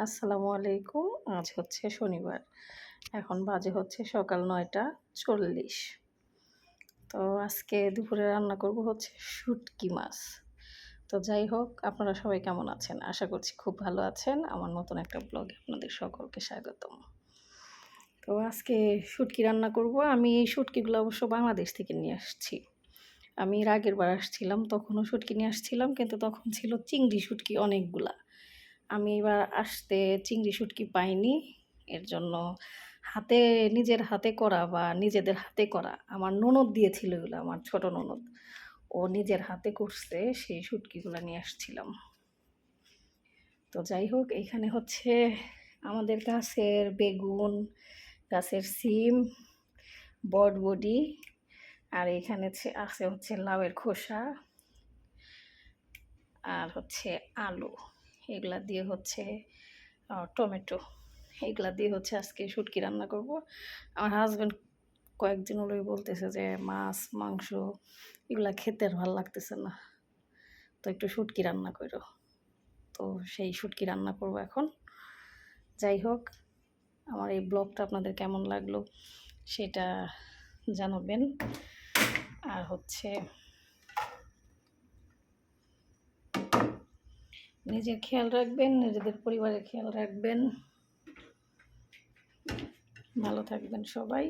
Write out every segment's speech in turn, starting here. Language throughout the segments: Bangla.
আসসালামু আলাইকুম। আজ হচ্ছে শনিবার। এখন বাজে হচ্ছে সকাল ৯টা ৪০। তো আজকে দুপুরে রান্না করব হচ্ছে শুটকি মাছ। তো যাই হোক, আপনারা সবাই কেমন আছেন? আশা করছি খুব ভালো আছেন। আমার নতুন একটা ব্লগে আপনাদের সকলকে স্বাগতম। তো আজকে শুটকি রান্না করব। আমি এই শুটকিগুলো অবশ্য বাংলাদেশ থেকে নিয়ে আসছি। আমি এর আগের বার আসছিলাম, তখনও শুটকি নিয়ে আসছিলাম, কিন্তু তখন ছিল চিংড়ি শুটকি অনেকগুলা। আমি এবার আসতে চিংড়ি শুটকি পাইনি। এর জন্য নিজের হাতে করা বা নিজেদের হাতে করা আমার ননদ দিয়েছিল এগুলো, আমার ছোট ননদ। ও নিজের হাতে করছে, সেই শুটকিগুলো নিয়ে আসছিলাম। তো যাই হোক, এখানে হচ্ছে আমাদের গাছের বেগুন, গাছের সিম, বটবডি, আর এখানে আছে হচ্ছে লাউয়ের খোসা, আর হচ্ছে আলু। এগুলা দিয়ে হচ্ছে টমেটো, এগুলা দিয়ে হচ্ছে আজকে শুটকি রান্না করব। আমার হাজব্যান্ড কয়েকদিন হলোই বলতেছে যে মাছ মাংস এগুলা খেতে আর ভালো লাগতেছে না, তো একটু শুটকি রান্না করো। তো সেই শুটকি রান্না করব এখন। যাই হোক, আমার এই ব্লগটা আপনাদের কেমন লাগলো সেটা জানাবেন। আর হচ্ছে নিজের খেয়াল রাখবেন, নিজেদের পরিবারের খেয়াল রাখবেন। ভালো থাকবেন সবাই।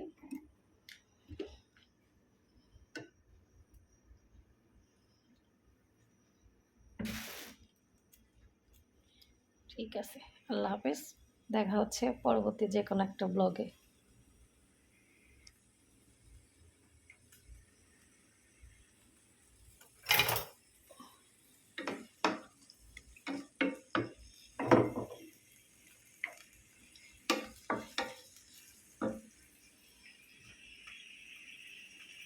ঠিক আছে, আল্লাহ হাফেজ। দেখা হচ্ছে পরবর্তী যে কোনো একটা ব্লগে।